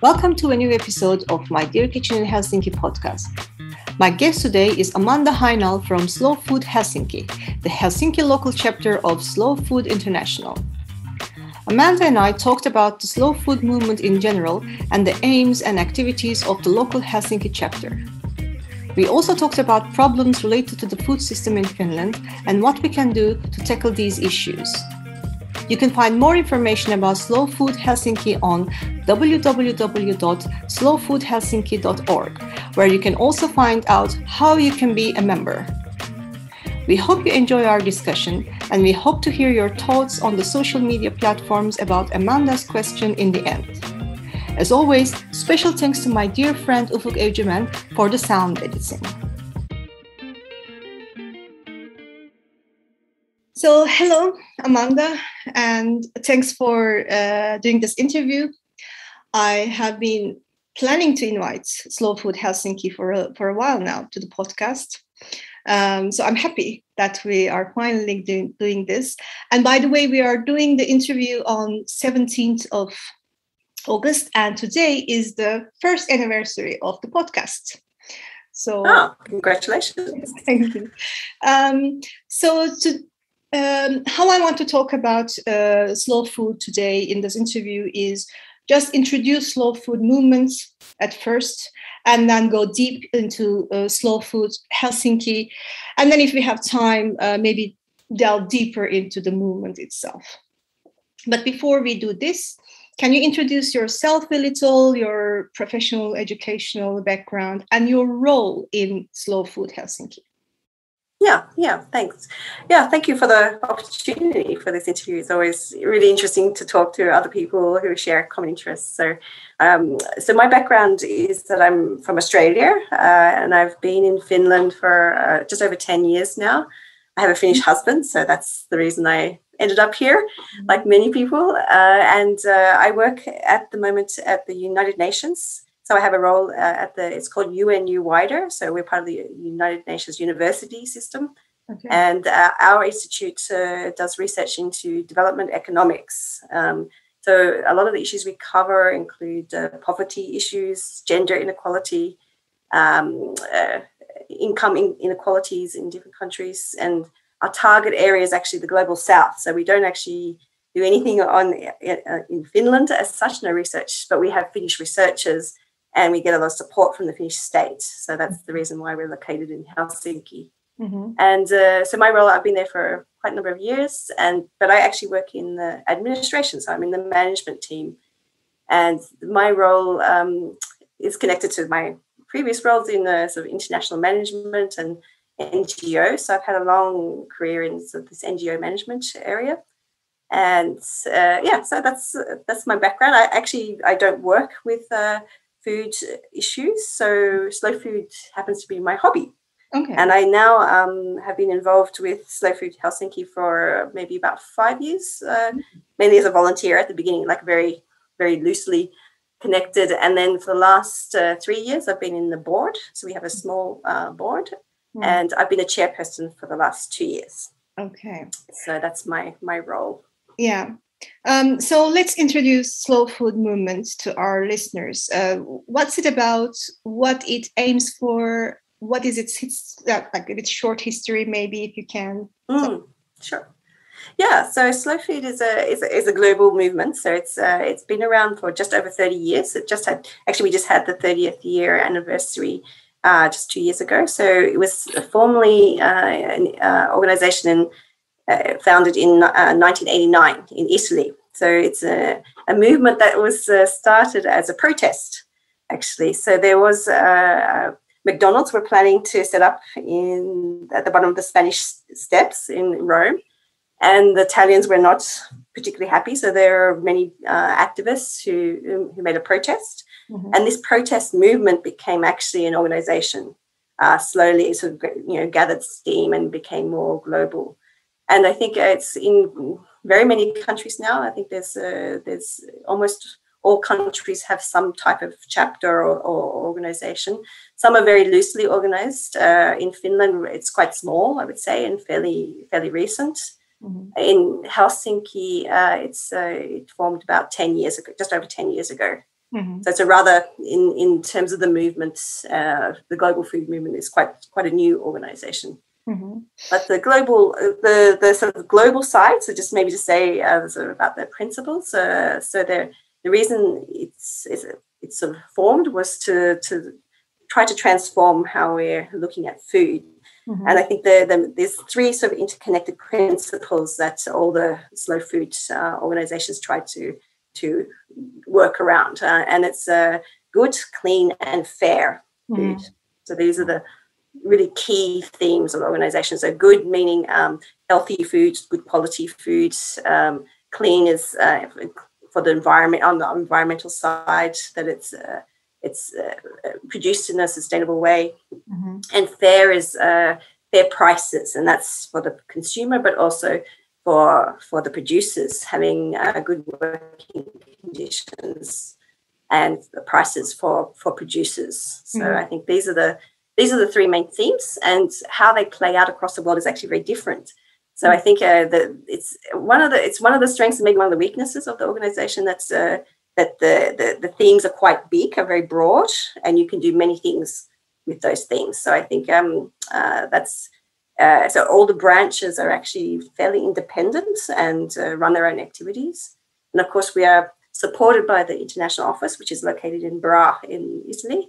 Welcome to a new episode of my Dear Kitchen in Helsinki podcast. My guest today is Amanda Hajnal from Slow Food Helsinki, the Helsinki local chapter of Slow Food International. Amanda and I talked about the slow food movement in general and the aims and activities of the local Helsinki chapter. We also talked about problems related to the food system in Finland and what we can do to tackle these issues. You can find more information about Slow Food Helsinki on www.slowfoodhelsinki.org, where you can also find out how you can be a member. We hope you enjoy our discussion, and we hope to hear your thoughts on the social media platforms about Amanda's question in the end. As always, special thanks to my dear friend Ufuk Evcimen for the sound editing. So, hello, Amanda, and thanks for doing this interview. I have been planning to invite Slow Food Helsinki for a while now to the podcast. So I'm happy that we are finally doing this. And by the way, we are doing the interview on 17th of August, and today is the first anniversary of the podcast. So, congratulations. Thank you. How I want to talk about slow food today in this interview is just introduce slow food movements at first, and then go deep into Slow Food Helsinki. And then if we have time, maybe delve deeper into the movement itself. But before we do this, can you introduce yourself a little, your professional, educational background, and your role in Slow Food Helsinki? Yeah, thanks. Yeah, thank you for the opportunity for this interview. It's always really interesting to talk to other people who share common interests. So my background is that I'm from Australia, and I've been in Finland for just over 10 years now. I have a Finnish husband, so that's the reason I ended up here, like many people. And I work at the moment at the United Nations. So I have a role it's called UNU Wider. So we're part of the United Nations university system. Okay. And our institute does research into development economics. So a lot of the issues we cover include poverty issues, gender inequality, income inequalities in different countries. And our target area is actually the global south. So we don't actually do anything in Finland as such, no research, but we have Finnish researchers. And we get a lot of support from the Finnish state. So that's the reason why we're located in Helsinki. Mm-hmm. And so my role, I've been there for quite a number of years, but I actually work in the administration. So I'm in the management team. And my role is connected to my previous roles in sort of international management and NGO. So I've had a long career in sort of this NGO management area. And so that's my background. I don't work with food issues, so slow food happens to be my hobby. Okay. And I now have been involved with Slow Food Helsinki for maybe about 5 years, mainly as a volunteer at the beginning, like very, very loosely connected. And then for the last 3 years, I've been in the board. So we have a small board, and I've been a chairperson for the last 2 years. Okay. So that's my role. Yeah. So let's introduce slow food movement to our listeners. What's it about? What it aims for? What is its short history? Maybe if you can. Sure. Yeah. So slow food is a global movement. So it's been around for just over 30 years. We just had the 30th year anniversary just 2 years ago. So it was formerly an organization founded in 1989 in Italy. So it's a movement that was started as a protest, actually. So there was McDonald's were planning to set up at the bottom of the Spanish Steps in Rome, and the Italians were not particularly happy. So there are many activists who made a protest, and this protest movement became actually an organization. Slowly, sort of gathered steam and became more global. And I think it's in very many countries now. I think there's almost all countries have some type of chapter or organization. Some are very loosely organized. In Finland, it's quite small, I would say, and fairly recent. Mm-hmm. In Helsinki, it formed about 10 years ago, just over 10 years ago. So it's a rather, in terms of the movement, the global food movement is quite a new organization. But the global, the sort of global side, so just maybe to say sort of about the principles. So the reason it's sort of formed was to try to transform how we're looking at food. And I think there's three sort of interconnected principles that all the slow food organizations try to work around. And it's good, clean, and fair food. So these are the really key themes of the organization. So good meaning healthy foods, good quality foods. Clean is for the environment, on the environmental side, that it's produced in a sustainable way. And fair is fair prices, and that's for the consumer, but also for the producers, having good working conditions and the prices for producers. So I think these are the three main themes, and how they play out across the world is actually very different. So I think that it's one of the strengths and maybe one of the weaknesses of the organization. That's that the themes are quite big, are very broad, and you can do many things with those themes. So I think that's so all the branches are actually fairly independent and run their own activities. And of course, we are supported by the international office, which is located in Bra in Italy.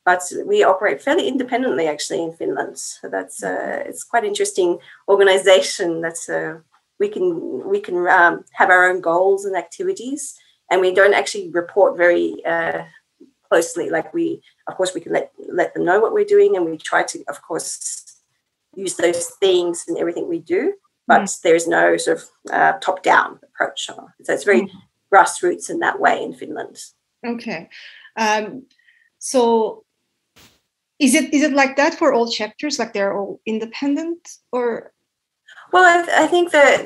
But we operate fairly independently, actually, in Finland. So that's it's quite an interesting organization. That's we can have our own goals and activities, and we don't actually report very closely. Like we can let them know what we're doing, and we try to, of course, use those themes in everything we do. But there is no sort of top-down approach. So it's very grassroots in that way in Finland. Okay, so. Is it like that for all chapters? Like they're all independent, or? Well, I think that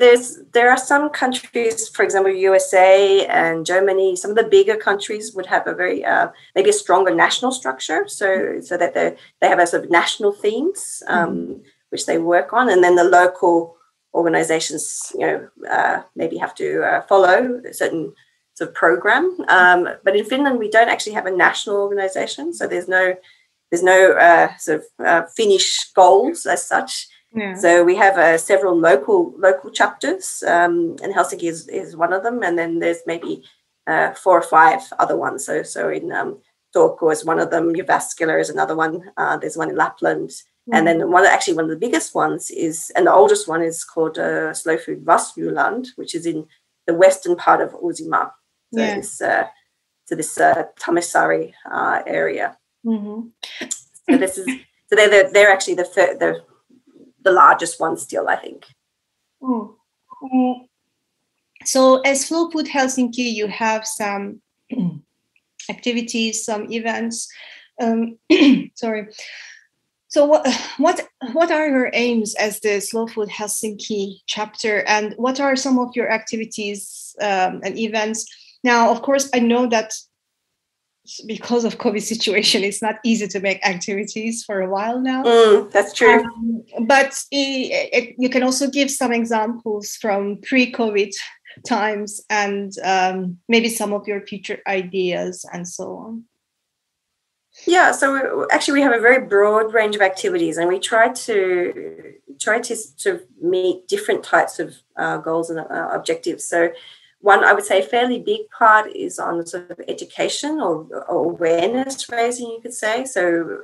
there are some countries, for example, USA and Germany. Some of the bigger countries would have a very maybe a stronger national structure, so that they have a sort of national themes which they work on, and then the local organizations, maybe have to follow a certain sort of program. But in Finland, we don't actually have a national organization, so there's no sort of Finnish goals as such. Yeah. So we have several local chapters, and Helsinki is one of them, and then there's maybe 4 or 5 other ones. So in Turku is one of them. Jyväskylä is another one. There's one in Lapland, and then one of the biggest ones is, and the oldest one is called Slow Food Helsinki, which is in the western part of Uusimaa. So this Tamisaari area. So they're actually the largest one still, I think. So as Slow Food Helsinki, you have some activities, some events. Sorry. So what are your aims as the Slow Food Helsinki chapter, and what are some of your activities and events? Now, of course, I know that because of COVID situation, it's not easy to make activities for a while now. That's true. But you can also give some examples from pre-COVID times, and maybe some of your future ideas and so on. Yeah, so actually we have a very broad range of activities, and we try to sort of meet different types of goals and objectives. So one, I would say, fairly big part is on sort of education or awareness raising, you could say. So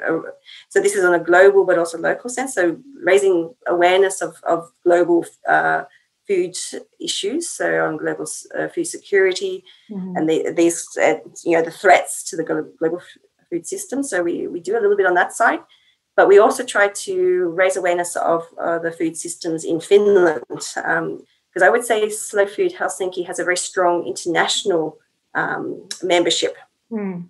this is on a global but also local sense. So raising awareness of global food issues, so on global food security and these the threats to the global food system. So we do a little bit on that side, but we also try to raise awareness of the food systems in Finland. Because I would say Slow Food Helsinki has a very strong international membership.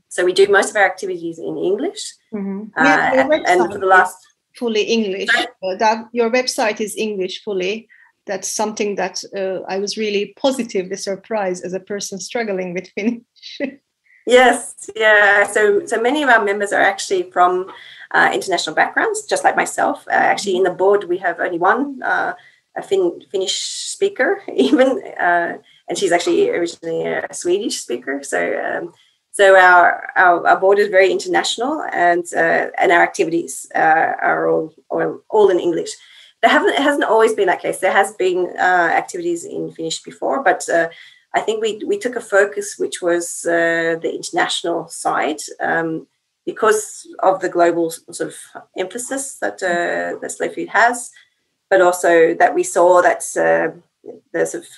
So we do most of our activities in English. And for the last... Fully English. Your website is English fully. That's something that I was really positively surprised as a person struggling with Finnish. Yes, yeah. So many of our members are actually from international backgrounds, just like myself. Actually, in the board, we have only one a Finnish speaker, even, and she's actually originally a Swedish speaker. So So our board is very international, and our activities are all in English. It hasn't always been that case. There has been activities in Finnish before, but I think we took a focus which was the international side, because of the global sort of emphasis that Slow Food has, but also that we saw that the sort of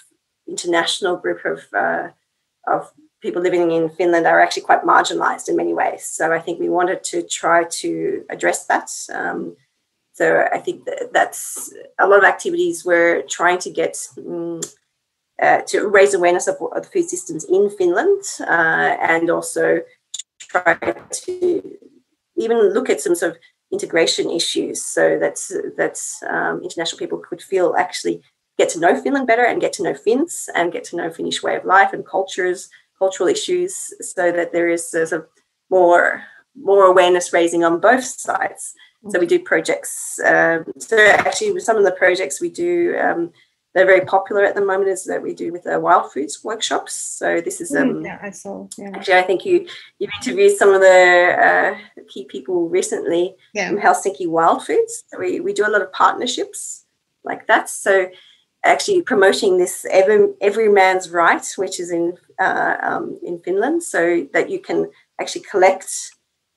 international group of people living in Finland are actually quite marginalized in many ways. So I think we wanted to try to address that. So I think that's a lot of activities we're trying to get to raise awareness of the food systems in Finland, and also try to even look at some sort of integration issues, so that international people could actually get to know Finland better and get to know Finns and get to know Finnish way of life and cultural issues, so that there is sort of more awareness raising on both sides. So we do projects. So actually, some of the projects we do, they're very popular at the moment, is that we do with wild foods workshops. So this is I saw. Yeah. Actually, I think you've interviewed some of the key people recently from Helsinki Wild Foods. So we do a lot of partnerships like that. So actually promoting this every man's right, which is in Finland, so that you can actually collect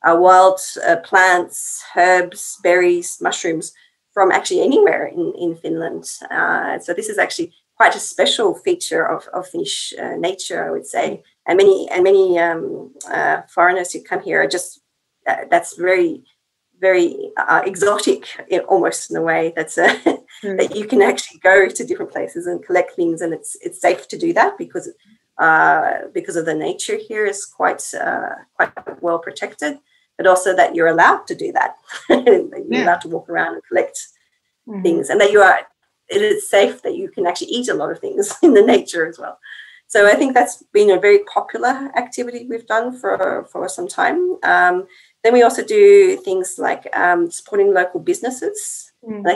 wild plants, herbs, berries, mushrooms from actually anywhere in Finland. So this is actually quite a special feature of Finnish nature, I would say. And many foreigners who come here are just that's very, very exotic, almost in a way. That's that you can actually go to different places and collect things, and it's safe to do that because of the nature here is quite well protected. But also that you're allowed to do that. You're allowed to walk around and collect things, and that it is safe that you can actually eat a lot of things in the nature as well. So I think that's been a very popular activity we've done for some time. Then we also do things like supporting local businesses. I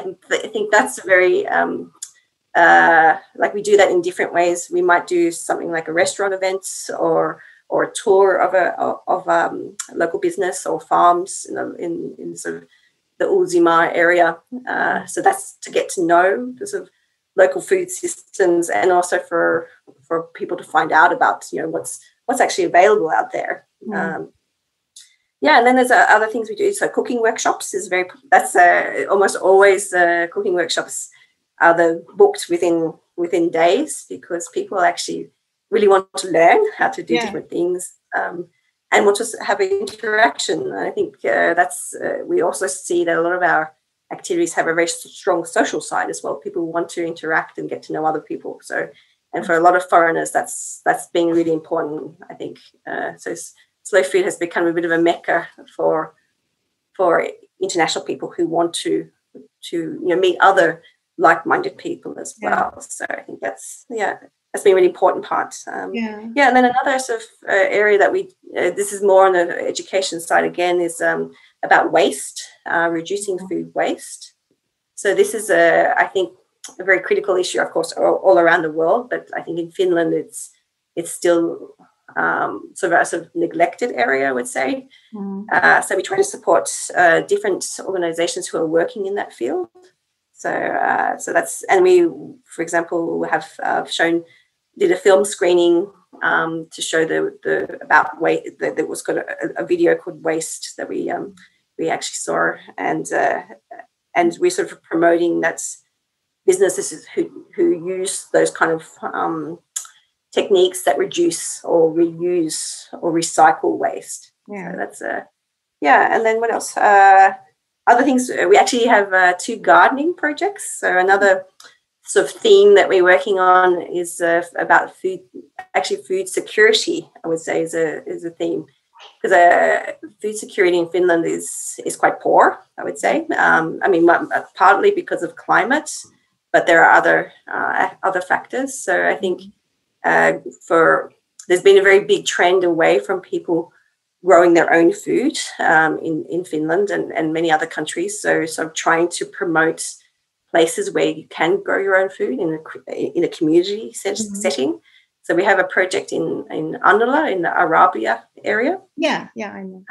think that's very like we do that in different ways. We might do something like a restaurant event or a tour of a local business or farms in sort of the Uusimaa area. So that's to get to know the sort of local food systems, and also for people to find out about what's actually available out there. And then there's other things we do. So cooking workshops is almost always cooking workshops are booked within days, because people actually really want to learn how to do different things, and want to have an interaction. And I think we also see that a lot of our activities have a very strong social side as well. People want to interact and get to know other people. So, and for a lot of foreigners, that's been really important, I think. So Slow Food has become a bit of a mecca for international people who want to meet other like-minded people as well. So I think that's been a really important part. And then another sort of area that this is more on the education side again, is about waste, reducing food waste. So this is I think a very critical issue, of course, all around the world, but I think in Finland it's still sort of neglected area, I would say. So we try to support different organizations who are working in that field. So that's, and we, for example, have did a film screening to show about waste. There was got a video called Waste that we actually saw, and we're sort of promoting that businesses who use those kind of techniques that reduce or reuse or recycle waste. So that's and then what else? Other things, we actually have 2 gardening projects. So another sort of theme that we're working on is about food security, I would say, is a theme, because food security in Finland is quite poor, I would say. I mean, partly because of climate, but there are other factors. So I think there's been a very big trend away from people growing their own food in Finland and many other countries. So trying to promote places where you can grow your own food in a community setting. So we have a project in Annala, in the Arabia area. Yeah, I know.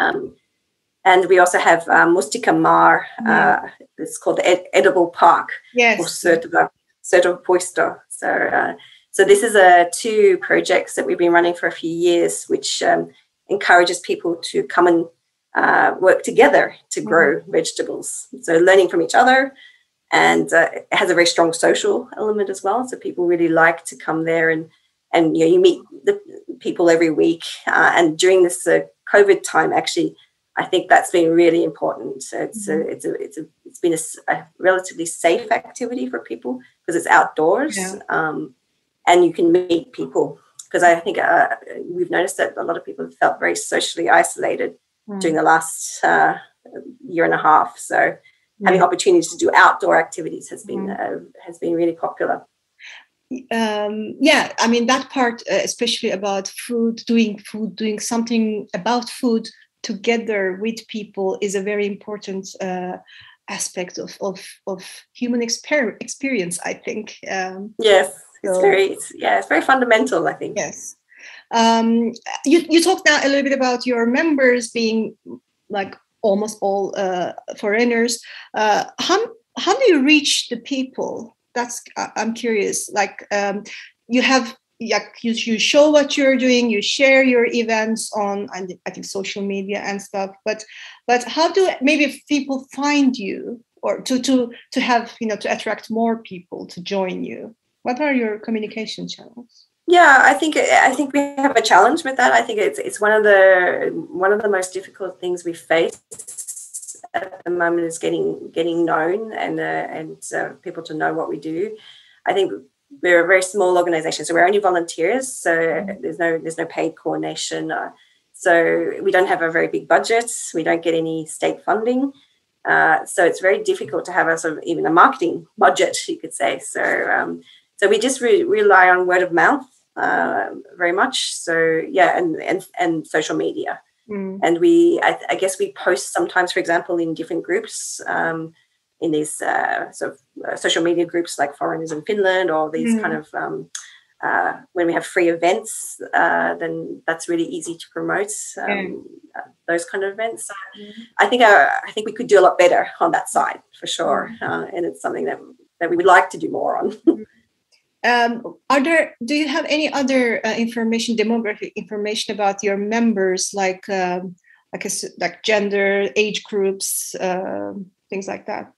And we also have Mustika Mar. It's called the Edible Park. Yes. Or Söderpuisto. So this is 2 projects that we've been running for a few years, which encourages people to come and work together to grow vegetables. So learning from each other, and it has a very strong social element as well. So people really like to come there, and you meet the people every week. And during this COVID time, actually, I think that's been really important. So it's been a relatively safe activity for people because it's outdoors, and you can meet people. Because I think we've noticed that a lot of people have felt very socially isolated during the last year and a half. So having opportunities to do outdoor activities has been really popular. I mean, that part, especially about doing something about food together with people, is a very important aspect of human experience, I think. Yes, it's very fundamental, I think. Yes. You talked now a little bit about your members being like almost all foreigners. How do you reach the people? I'm curious. Like you show what you're doing, you share your events on, I think, social media and stuff. But how do maybe people find you, or to have, to attract more people to join you? What are your communication channels? Yeah, I think we have a challenge with that. I think it's one of the most difficult things we face at the moment is getting known and people to know what we do. I think we're a very small organization, so we're only volunteers. So there's no paid coordination. So we don't have a very big budget. We don't get any state funding. So it's very difficult to have a sort of even a marketing budget, you could say. So we just rely on word of mouth very much. So and social media. And I guess we post sometimes, for example, in different groups, in these sort of social media groups like Foreigners in Finland, or these kind of when we have free events, then that's really easy to promote those kind of events. So I think we could do a lot better on that side for sure, and it's something that we would like to do more on. Do you have any other demographic information about your members, like gender, age groups, things like that?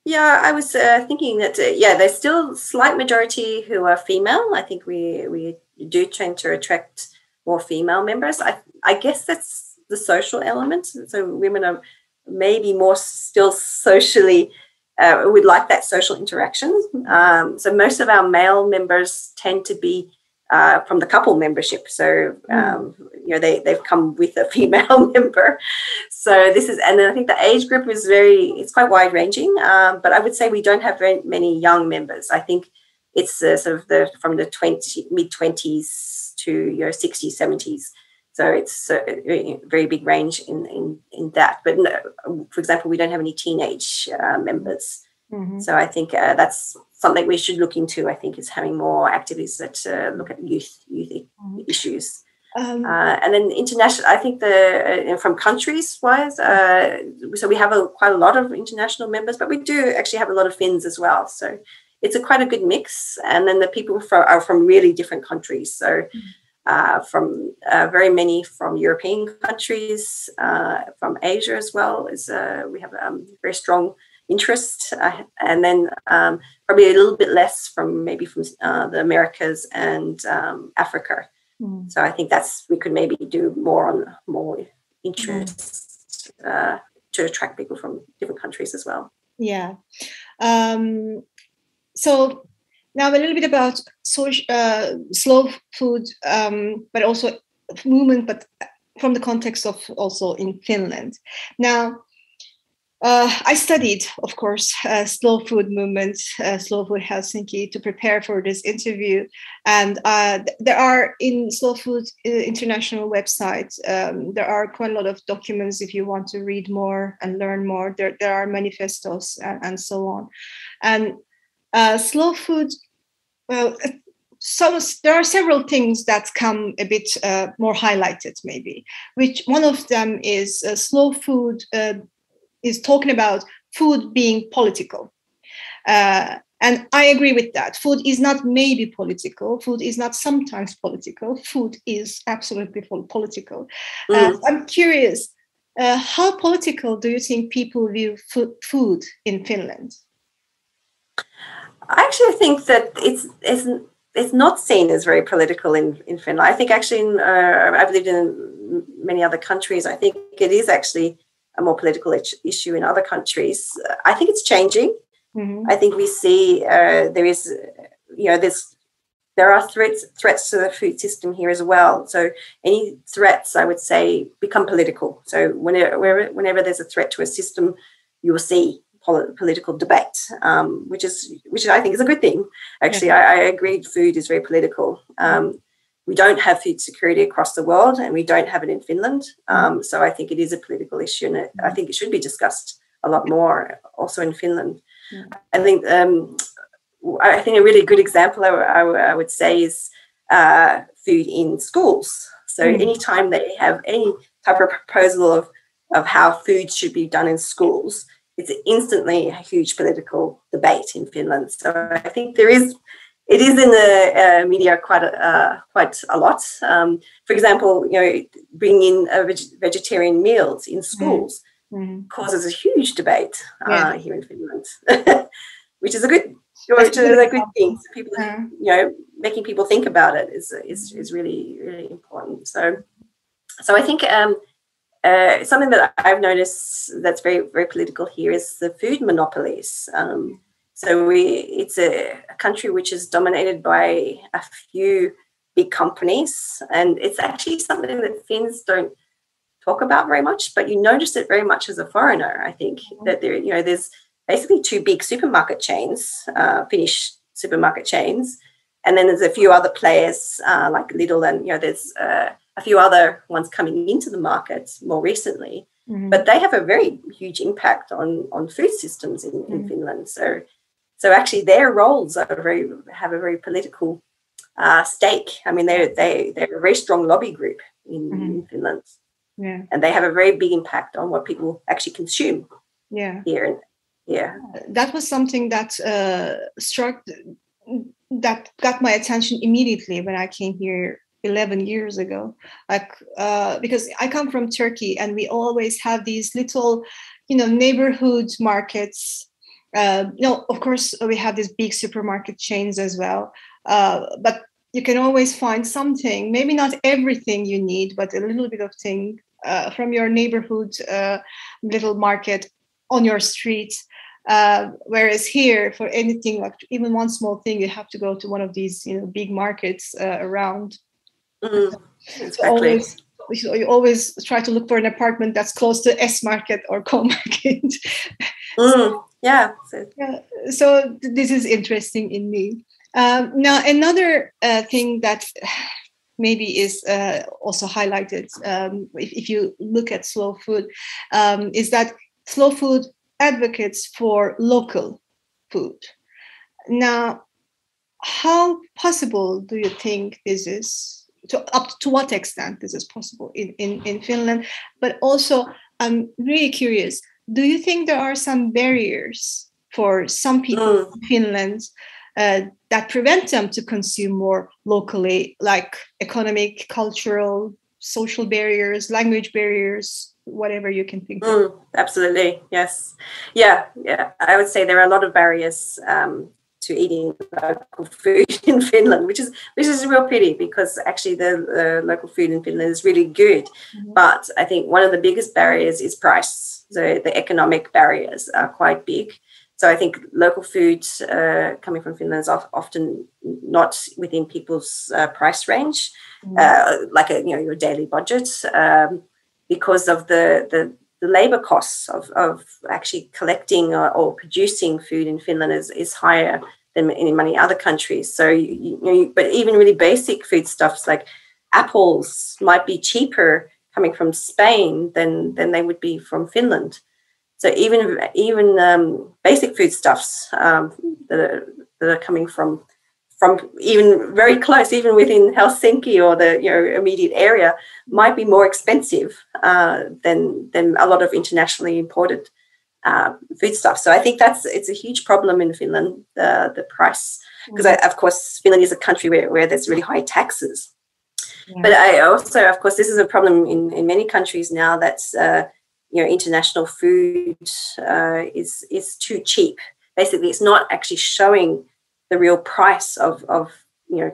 Yeah, I was thinking that there's still a slight majority who are female. I think we do tend to attract more female members. I guess that's the social element. So women are maybe more still socially. We'd like that social interaction. So most of our male members tend to be from the couple membership. So, they've come with a female member. So and then I think the age group is it's quite wide ranging. But I would say we don't have very many young members. I think it's sort of from the mid-20s to 60s, 70s. So it's a very big range in that. But for example, we don't have any teenage members. So I think that's something we should look into. I think is having more activities that look at youth issues. And then international, I think from countries wise, so we have quite a lot of international members, but we do actually have a lot of Finns as well. So it's quite a good mix. And then the people are from really different countries. So from very many from European countries, from Asia as well. We have very strong interest, and then probably a little bit less from the Americas and Africa. So I think we could maybe do more interest to attract people from different countries as well. Yeah. So now a little bit about slow food, but also movement, but from the context of also in Finland. Now, I studied, of course, slow food movement, Slow Food Helsinki, to prepare for this interview. And there are in Slow Food International website, there are quite a lot of documents if you want to read more and learn more. There are manifestos and so on. And slow food there are several things that come a bit more highlighted, maybe. Which one of them is Slow Food is talking about food being political. And I agree with that. Food is not maybe political. Food is not sometimes political. Food is absolutely political. I'm curious, how political do you think people view food in Finland? I actually think that it's not seen as very political in Finland. I think actually, I've lived in many other countries. I think it is actually a more political issue in other countries. I think it's changing. I think we see there are threats to the food system here as well. So any threats, I would say, become political. So whenever there's a threat to a system, you will see political debate, which I think is a good thing. Actually, I agree. Food is very political. We don't have food security across the world, and we don't have it in Finland. So I think it is a political issue, and I think it should be discussed a lot more also in Finland. I think a really good example I would say is food in schools. So anytime they have any type of proposal of how food should be done in schools, it's instantly a huge political debate in Finland. So I think it is in the media quite a lot. For example, bringing in vegetarian meals in schools causes a huge debate here in Finland, which is a good thing. So people, making people think about it is really, really important. So I think something that I've noticed that's very, very political here is the food monopolies. So it's a country which is dominated by a few big companies, and it's actually something that Finns don't talk about very much, but you notice it very much as a foreigner. I think that there's basically two big supermarket chains, Finnish supermarket chains, and then there's a few other players like Lidl, and there's a few other ones coming into the market more recently. But they have a very huge impact on food systems in Finland. So actually, their roles have a very political stake. I mean, they're a very strong lobby group in Finland. Yeah. And they have a very big impact on what people actually consume here. That was something that that got my attention immediately when I came here 11 years ago. Because I come from Turkey, and we always have these little, neighborhood markets. Of course, we have these big supermarket chains as well. But you can always find something, maybe not everything you need, but a little bit of thing from your neighborhood little market on your street. Whereas here, for anything, like even one small thing, you have to go to one of these, big markets around. Exactly. So you always try to look for an apartment that's close to S Market or Co Market. So this is interesting in me. Now, another thing that maybe is also highlighted if you look at Slow Food is that Slow Food advocates for local food. Now, how possible do you think this is? To what extent this is possible in Finland? But also, I'm really curious, do you think there are some barriers for some people in Finland that prevent them to consume more locally, like economic, cultural, social barriers, language barriers, whatever you can think of? Absolutely, yes. Yeah. I would say there are a lot of barriers to eating local food in Finland, which is a real pity, because actually the local food in Finland is really good. But I think one of the biggest barriers is price. So the economic barriers are quite big. So I think local food coming from Finland is often not within people's price range, like your daily budget, because of the labor costs of actually collecting or producing food in Finland is higher than in many other countries. So, but even really basic foodstuffs like apples might be cheaper coming from Spain than they would be from Finland. So even basic foodstuffs that are coming from from even very close, even within Helsinki or the immediate area, might be more expensive than a lot of internationally imported foodstuffs. So I think it's a huge problem in Finland, the price, because of course Finland is a country where there's really high taxes. Yeah. But I also, of course, this is a problem in many countries now, that's international food is too cheap. Basically, it's not actually showing the real price of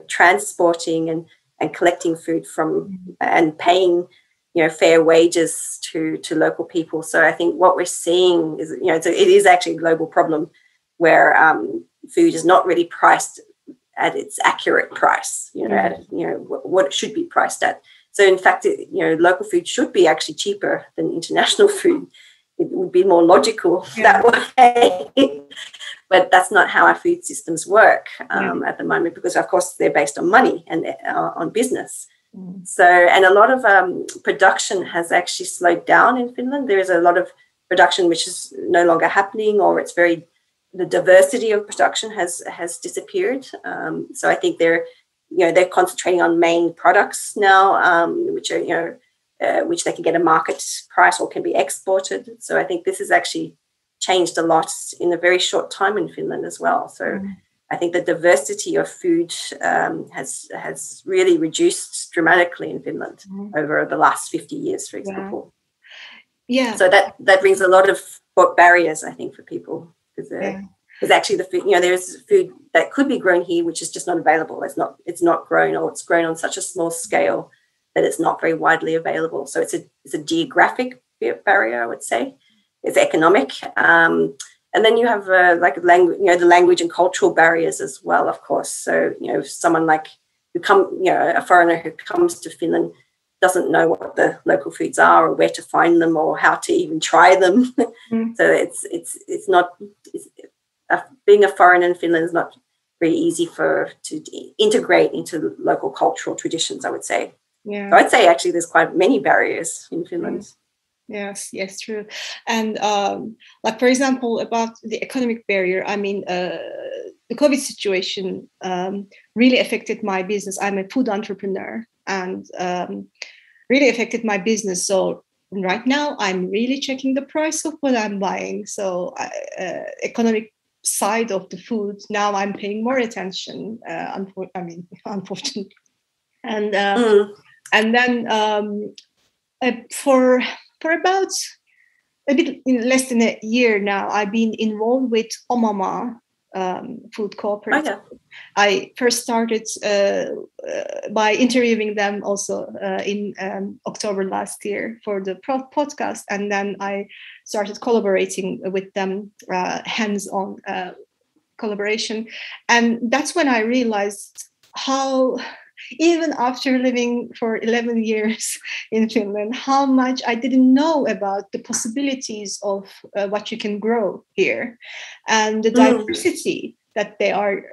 transporting and collecting food from and paying fair wages to local people. So I think what we're seeing is it is actually a global problem where food is not really priced at its accurate price, what it should be priced at. So in fact, local food should be actually cheaper than international food. It would be more logical that way. But that's not how our food systems work at the moment, because of course they're based on money and on business. So, and a lot of production has actually slowed down in Finland. There is a lot of production which is no longer happening, or the diversity of production has disappeared. So I think they're concentrating on main products now, which are which they can get a market price or can be exported. So I think this has actually changed a lot in a very short time in Finland as well. So I think the diversity of food has really reduced dramatically in Finland over the last 50 years, for example. Yeah. So that brings a lot of barriers, I think, for people, because actually the food, there's food that could be grown here which is just not available. It's not grown, or it's grown on such a small scale that it's not very widely available. So it's a geographic barrier, I would say. It's economic. And then you have the language and cultural barriers as well, of course. So, someone a foreigner who comes to Finland doesn't know what the local foods are, or where to find them, or how to even try them. So it's not being a foreigner in Finland is not very easy to integrate into local cultural traditions, I would say. Yeah. So I'd say actually there's quite many barriers in Finland. Yes, true. And for example, about the economic barrier, I mean, the COVID situation really affected my business. I'm a food entrepreneur, and really affected my business. So right now I'm really checking the price of what I'm buying. So economic side of the food, now I'm paying more attention, unfortunately. And then for about a bit less than a year now, I've been enrolled with Omama Food Cooperative. Oh, yeah. I first started by interviewing them also in October last year for the podcast, and then I started collaborating with them, hands-on collaboration. And that's when I realized how, even after living for 11 years in Finland, how much I didn't know about the possibilities of what you can grow here, and the diversity that they are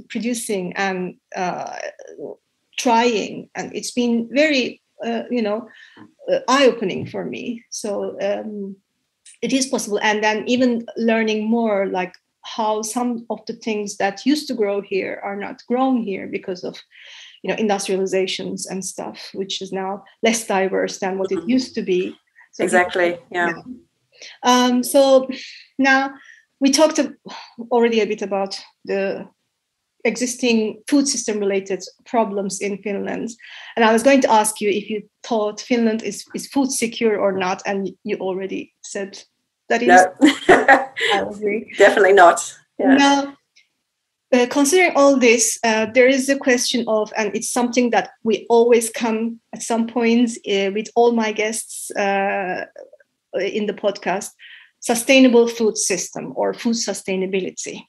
producing and trying. And it's been very, eye-opening for me. So it is possible. And then even learning more, like how some of the things that used to grow here are not grown here because of industrializations and stuff, which is now less diverse than what it used to be. So exactly. Yeah. So now we talked already a bit about the existing food system related problems in Finland, and I was going to ask you if you thought Finland is food secure or not, and you already said that is. No. I agree. Definitely not. Yeah. Now, considering all this, there is a question of, and it's something that we always come at some points with all my guests in the podcast, sustainable food system or food sustainability.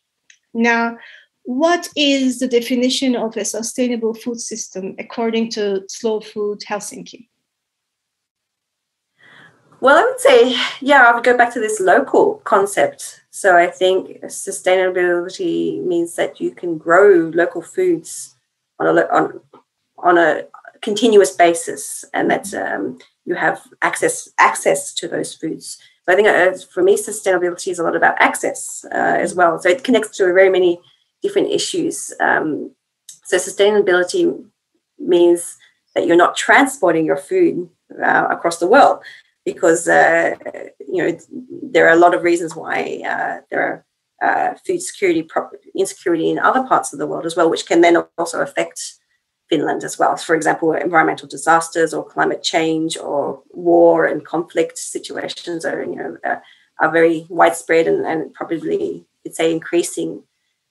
Now, what is the definition of a sustainable food system according to Slow Food Helsinki? Well, I would say, I would go back to this local concept. So I think sustainability means that you can grow local foods on a continuous basis, and that you have access to those foods. So I think for me, sustainability is a lot about access as well. So it connects to very many different issues. So sustainability means that you're not transporting your food across the world, because there are a lot of reasons why there are food security insecurity in other parts of the world as well, which can then also affect Finland as well. For example, environmental disasters or climate change or war and conflict situations are very widespread and probably, you'd say, increasing.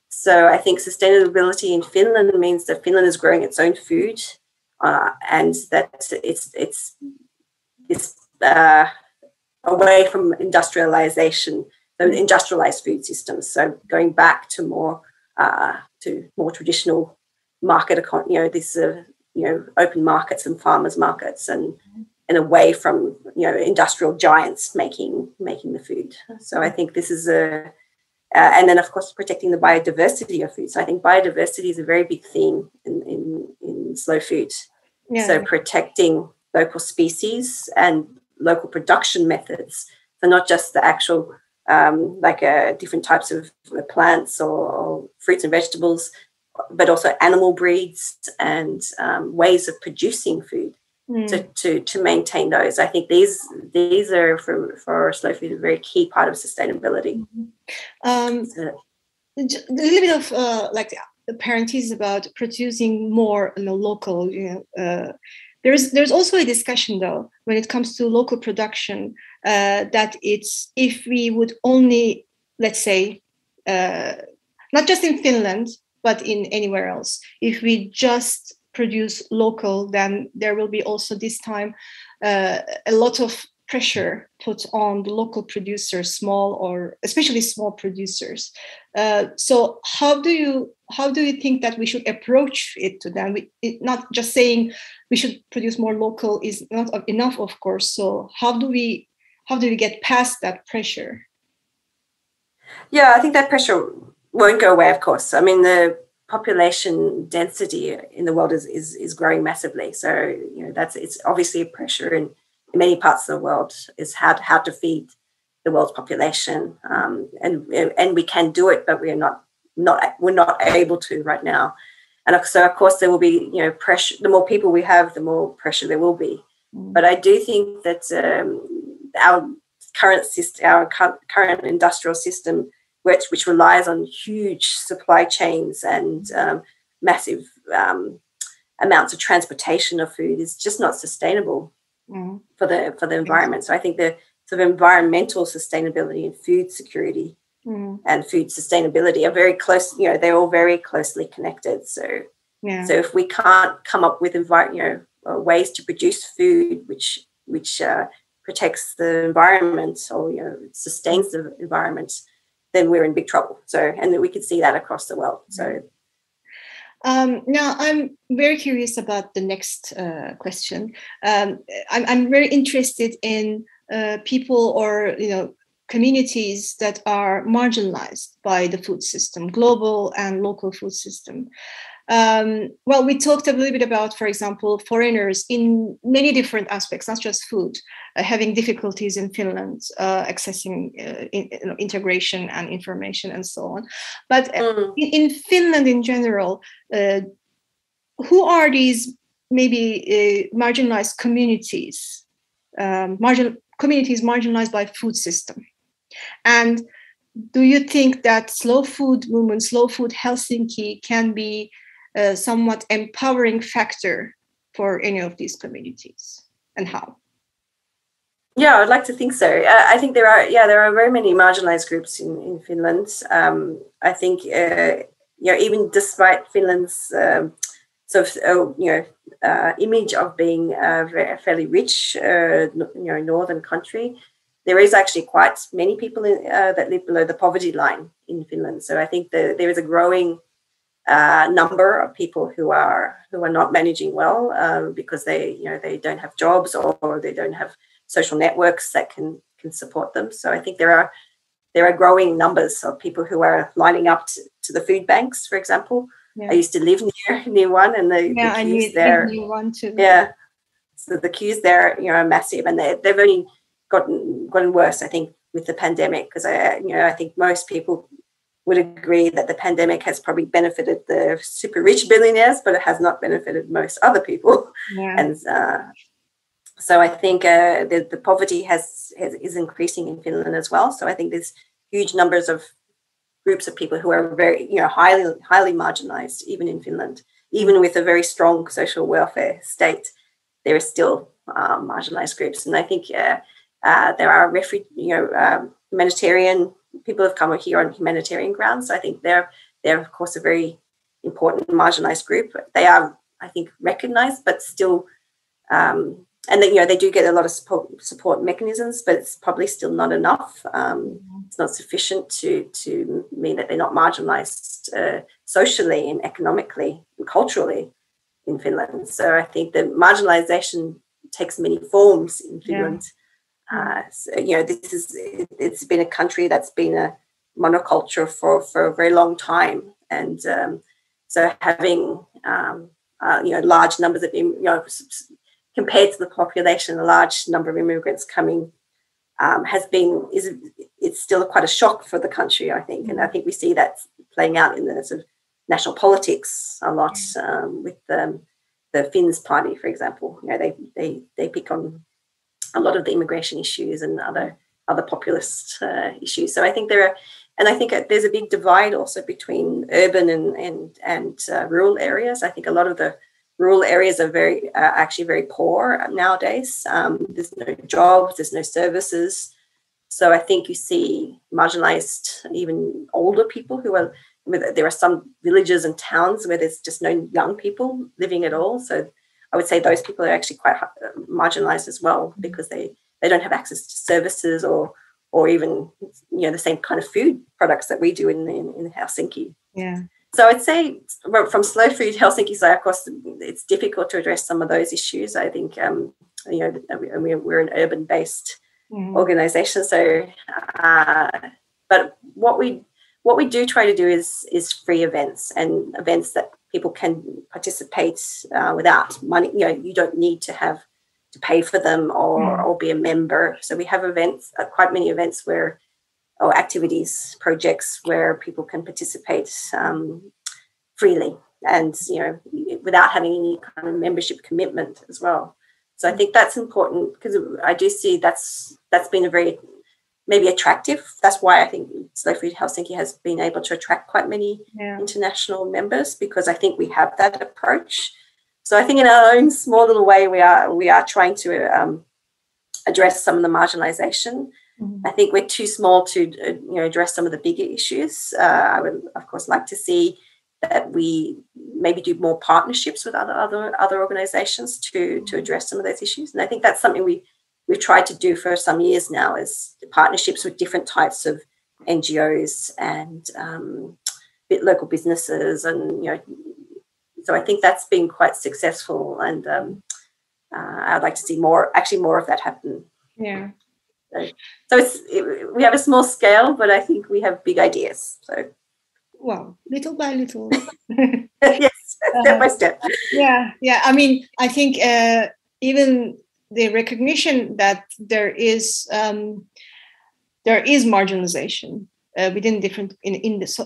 So I think sustainability in Finland means that Finland is growing its own food, and that it's away from industrialization, so industrialized food systems. So going back to more traditional market, open markets and farmers markets, and away from industrial giants making the food. So I think this is and then, of course, protecting the biodiversity of food. So I think biodiversity is a very big theme in slow food. Yeah. So protecting local species and local production methods. So not just the actual different types of plants or fruits and vegetables, but also animal breeds and ways of producing food. To maintain those. I think these are for slow food a very key part of sustainability. A little bit of the parenthesis about producing more local. There's also a discussion though when it comes to local production that it's, if we would only, let's say, not just in Finland but in anywhere else, if we just produce local, then there will be also this time a lot of pressure put on the local producers, small or especially small producers. So how do you think that we should approach it to them? Not just saying we should produce more local is not enough, of course. So how do we get past that pressure? Yeah, I think that pressure won't go away, of course. I mean, the population density in the world is growing massively. So it's obviously a pressure in many parts of the world, is how to feed the world's population, and we can do it, but we're not able to right now. And so of course there will be pressure. The more people we have, the more pressure there will be. But I do think that our current industrial system, which relies on huge supply chains and massive amounts of transportation of food, is just not sustainable for the environment. So I think the sort of environmental sustainability and food security and food sustainability are very close. They're all very closely connected. So if we can't come up with ways to produce food which protects the environment or sustains the environment, then we're in big trouble. So, and we can see that across the world. So, now I'm very curious about the next question. I'm very interested in people or communities that are marginalized by the food system, global and local food system. Well, we talked a little bit about, for example, foreigners in many different aspects, not just food, having difficulties in Finland, accessing integration and information and so on. But in Finland in general, who are these maybe marginalized communities, communities marginalized by food system? And do you think that slow food movement, Slow Food Helsinki, can be a somewhat empowering factor for any of these communities, and how? Yeah, I'd like to think so. I think there are very many marginalized groups in Finland. I think even despite Finland's image of being a fairly rich northern country, there is actually quite many people that live below the poverty line in Finland. So I think there is a growing number of people who are not managing well because they don't have jobs or they don't have social networks that can support them. So I think there are growing numbers of people who are lining up to the food banks, for example. Yeah. I used to live near one, and the queues there. Near one too. Yeah, so the queues there, are massive, and they've only gotten worse, I think, with the pandemic, because I think most people would agree that the pandemic has probably benefited the super rich billionaires, but it has not benefited most other people. Yeah. And so I think the poverty is increasing in Finland as well. So I think there's huge numbers of groups of people who are very, highly marginalized, even in Finland. Even with a very strong social welfare state, there are still marginalized groups. And I think there are humanitarian people have come here on humanitarian grounds. So I think they're of course a very important marginalized group. They are, I think, recognized, but still, and then, they do get a lot of support mechanisms, but it's probably still not enough. It's not sufficient to mean that they're not marginalized socially and economically and culturally in Finland. So I think the marginalization takes many forms in Finland. It's been a country that's been a monoculture for a very long time, and so having large numbers of compared to the population, a large number of immigrants coming it's still quite a shock for the country, I think. And I think we see that playing out in the sort of national politics a lot with the Finns party, for example. They pick on a lot of the immigration issues and other populist issues. So I think there's a big divide also between urban and rural areas. I think a lot of the rural areas are actually very poor nowadays. There's no jobs, there's no services. So I think you see marginalized, even older people there are some villages and towns where there's just no young people living at all. So I would say those people are actually quite marginalized as well, because they don't have access to services or even the same kind of food products that we do in Helsinki. Yeah. So I'd say from Slow Food Helsinki side, of course, it's difficult to address some of those issues. I think we're an urban-based organization. So, but what we do try to do is free events, and events that people can participate without money. You don't need to pay for them or be a member. So we have events, quite many events or activities, projects where people can participate freely and, without having any kind of membership commitment as well. So I think that's important, because I do see that's been a very maybe attractive. That's why I think Slow Food Helsinki has been able to attract quite many international members, because I think we have that approach. So I think in our own small little way, we are trying to address some of the marginalization. I think we're too small to address some of the bigger issues. I would, of course, like to see that we maybe do more partnerships with other organizations to address some of those issues. And I think that's something we've tried to do for some years now, is partnerships with different types of NGOs and local businesses. And, so I think that's been quite successful. And I'd like to see more of that happen. Yeah. So we have a small scale, but I think we have big ideas. So, well, little by little. Yes, step by step. Yeah. I mean, I think even the recognition that there is marginalization within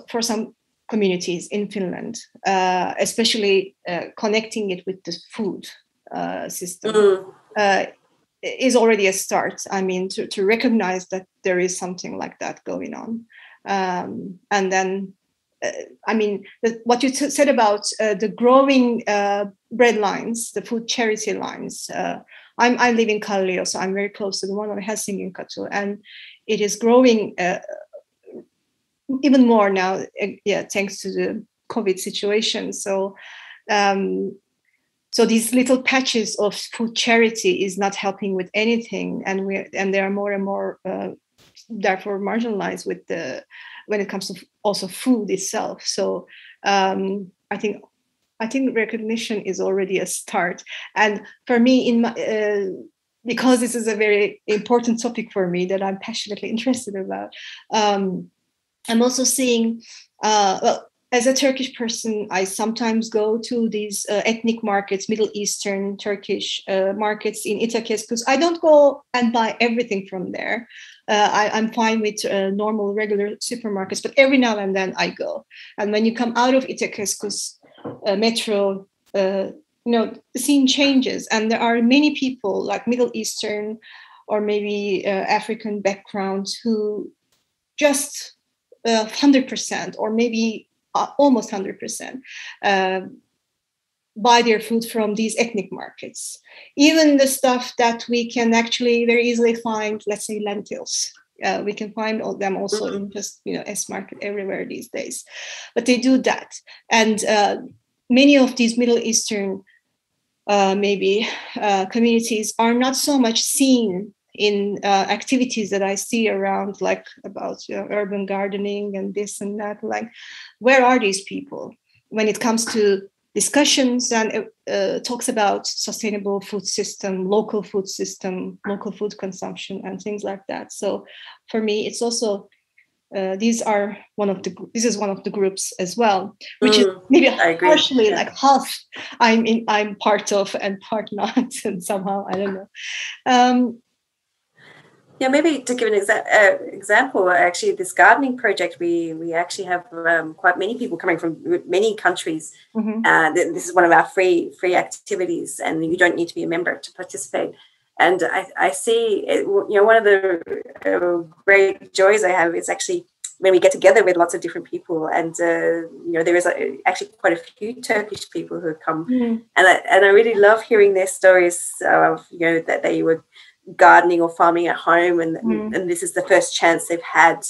for some communities in Finland, especially connecting it with the food system. Is already a start. I mean, to recognize that there is something like that going on. And then, what you said about the growing bread lines, the food charity lines. I live in Kallio, so I'm very close to the one on Helsingin Katu, and it is growing even more now, thanks to the COVID situation. So, so these little patches of food charity is not helping with anything, and they are more and more therefore marginalized when it comes to also food itself. So I think recognition is already a start. And for me, because this is a very important topic for me that I'm passionately interested about, I'm also seeing as a Turkish person, I sometimes go to these ethnic markets, Middle Eastern, Turkish markets in Itakeskus. I don't go and buy everything from there. I'm fine with normal, regular supermarkets, but every now and then I go. And when you come out of Itakeskus metro, the scene changes, and there are many people like Middle Eastern or maybe African backgrounds who just 100% or maybe almost 100% buy their food from these ethnic markets. Even the stuff that we can actually very easily find, let's say lentils. We can find them also in just S market everywhere these days. But they do that. And many of these Middle Eastern communities are not so much seen in activities that I see around, like about urban gardening and this and that. Like, where are these people when it comes to discussions and talks about sustainable food system, local food consumption, and things like that? So for me, it's also this is one of the groups as well, which is maybe partially like half I'm part of and part not, and somehow I don't know. Maybe to give an example, actually, this gardening project, we actually have quite many people coming from many countries. This is one of our free activities, and you don't need to be a member to participate. And I see, one of the great joys I have is actually when we get together with lots of different people, and there is actually quite a few Turkish people who have come, and I really love hearing their stories of that they were gardening or farming at home, and this is the first chance they've had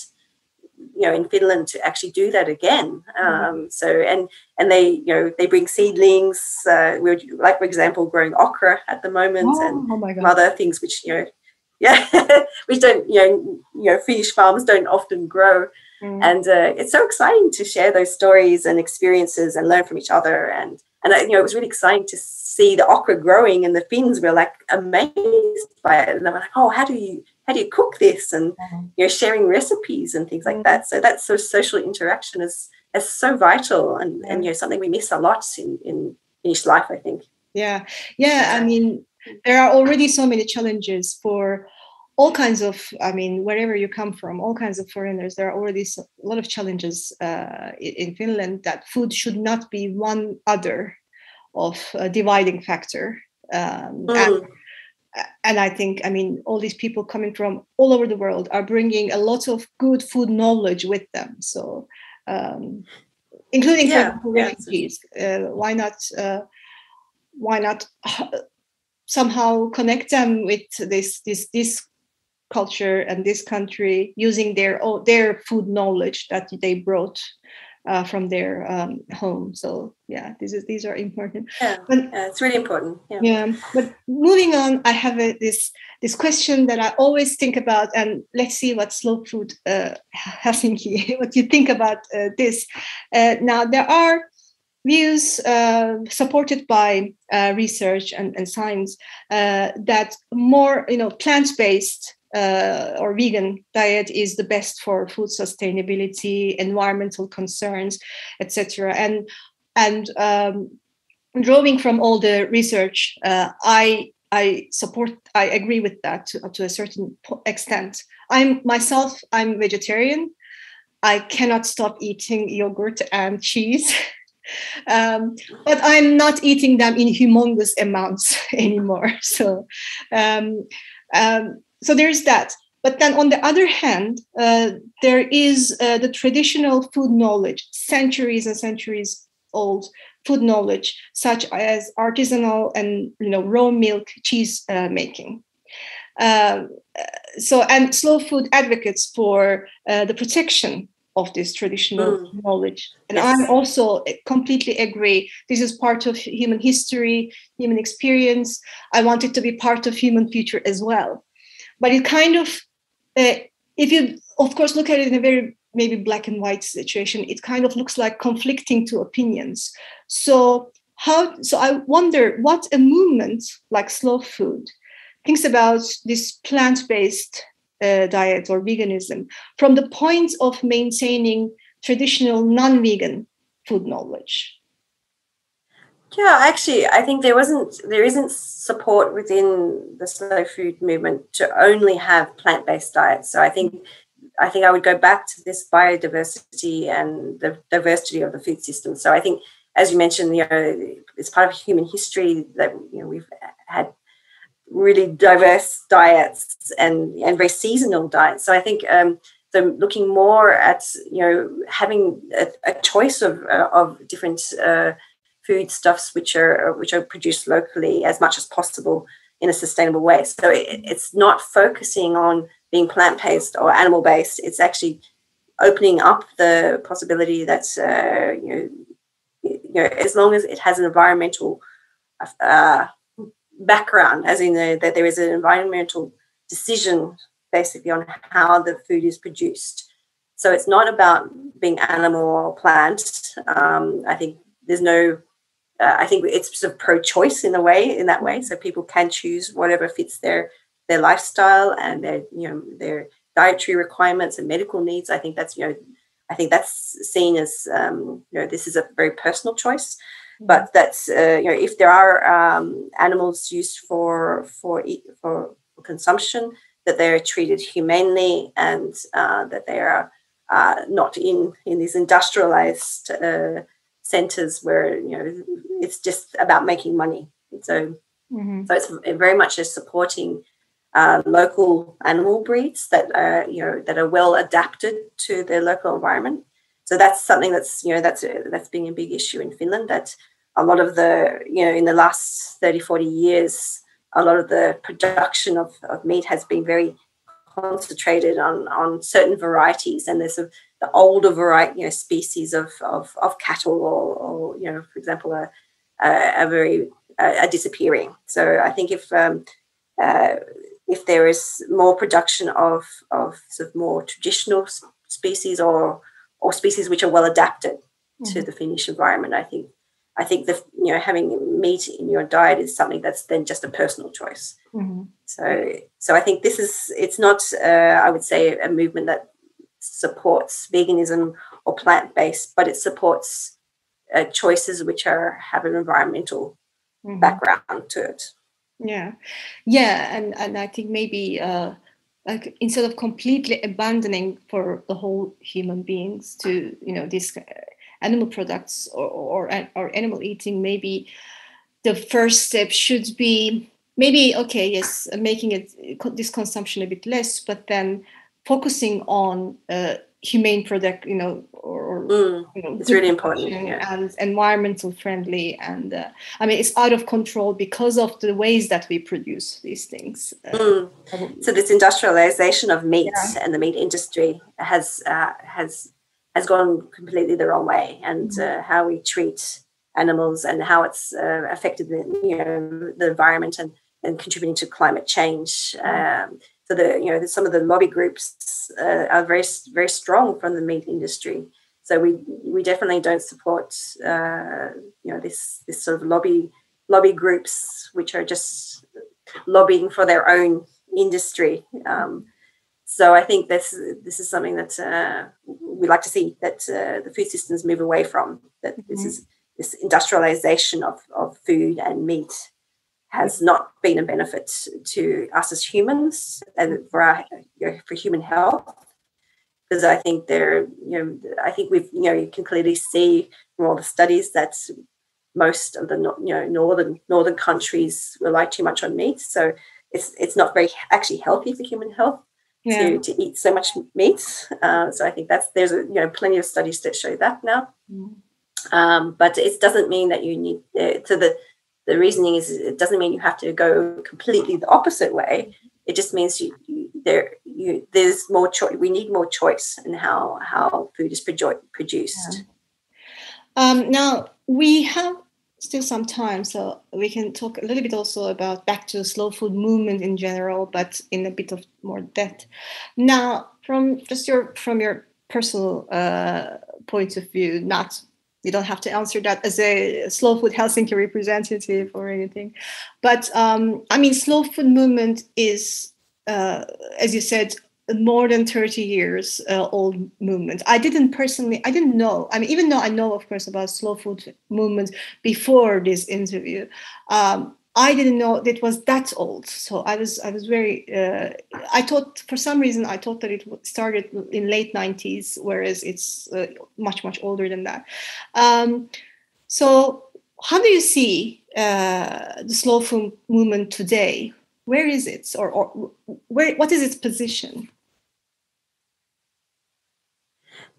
in Finland to actually do that again. So they bring seedlings. We're, like, for example, growing okra at the moment, and other things which which don't Finnish farms don't often grow. And it's so exciting to share those stories and experiences and learn from each other. And it was really exciting to see the okra growing, and the Finns were like amazed by it, and they were like, "Oh, how do you cook this?" And sharing recipes and things like that. So that sort of social interaction is so vital, and something we miss a lot in Finnish life, I think. Yeah. I mean, there are already so many challenges for all kinds of, wherever you come from, all kinds of foreigners. There are already a lot of challenges in Finland, that food should not be one other of a dividing factor. And I think, all these people coming from all over the world are bringing a lot of good food knowledge with them. So, including for refugees, why not somehow connect them with this culture and this country, using their food knowledge that they brought from their home. So these are important. It's really important. But moving on, I have this question that I always think about, and let's see what Slow Food Helsinki, what you think about this. Now, there are views supported by research and science that more plant-based or vegan diet is the best for food sustainability, environmental concerns, etc. And drawing from all the research, I agree with that to a certain extent. I'm vegetarian. I cannot stop eating yogurt and cheese. But I'm not eating them in humongous amounts anymore. So there's that. But then on the other hand, there is the traditional food knowledge, centuries and centuries old food knowledge, such as artisanal and raw milk cheese making. And slow food advocates for the protection of this traditional knowledge. And I also completely agree. This is part of human history, human experience. I want it to be part of human future as well. But it kind of, if you, of course, look at it in a very maybe black and white situation, it kind of looks like conflicting two opinions. So I wonder what a movement like Slow Food thinks about this plant-based diet or veganism from the point of maintaining traditional non-vegan food knowledge? Yeah, actually, I think there isn't support within the slow food movement to only have plant-based diets. So I think I would go back to this biodiversity and the diversity of the food system. So I think, as you mentioned, it's part of human history that we've had really diverse diets and very seasonal diets. So I think so looking more at having a choice of different foodstuffs which are produced locally as much as possible in a sustainable way. So it's not focusing on being plant-based or animal-based. It's actually opening up the possibility that as long as it has an environmental background, as in that there is an environmental decision basically on how the food is produced. So it's not about being animal or plant. I think there's no. I think it's sort of pro-choice in that way. So people can choose whatever fits their lifestyle and their dietary requirements and medical needs. I think that's seen as this is a very personal choice. But that's if there are animals used for consumption, that they're treated humanely and that they are not in these industrialized centers where it's just about making money. So it's very much just supporting local animal breeds that are well adapted to their local environment. So that's something that's been a big issue in Finland, that a lot of the in the last 30-40 years, a lot of the production of meat has been very concentrated on certain varieties, and there's the older variety species of cattle or for example a disappearing. So I think if there is more production of sort of more traditional species or species which are well adapted to the Finnish environment, I think that having meat in your diet is something that's then just a personal choice. So I think it's not I would say a movement that supports veganism or plant-based, but it supports choices which have an environmental background to it. And I think maybe like instead of completely abandoning for the whole human beings to these animal products or animal eating, maybe the first step should be making this consumption a bit less, but then focusing on humane product, it's really important, and environmental friendly, and it's out of control because of the ways that we produce these things. So this industrialization of meat and the meat industry has gone completely the wrong way, and how we treat animals and how it's affected the environment and contributing to climate change. So some of the lobby groups are very, very strong from the meat industry. So we definitely don't support this sort of lobby groups which are just lobbying for their own industry. So I think this is something that we like to see, that the food systems move away from. That this industrialization of food and meat has not been a benefit to us as humans and for human health. Because I think you can clearly see from all the studies that most of the northern countries rely too much on meat. So it's not very actually healthy for human health to eat so much meat. So I think there's plenty of studies that show that now. But it doesn't mean that you need the reasoning is it doesn't mean you have to go completely the opposite way. It just means there's more choice. We need more choice in how food is produced. Now we have still some time, so we can talk a little bit also about back to the slow food movement in general, but in a bit of more depth. Now, from your personal point of view, you don't have to answer that as a Slow Food Helsinki representative or anything, but slow food movement is, as you said, more than 30 years old movement. I didn't know. I mean, even though I know, of course, about slow food movement before this interview, I didn't know it was that old. So I was very. I thought, for some reason, I thought that it started in late 90s, whereas it's much older than that. So how do you see the slow food movement today? Where is it, or what is its position?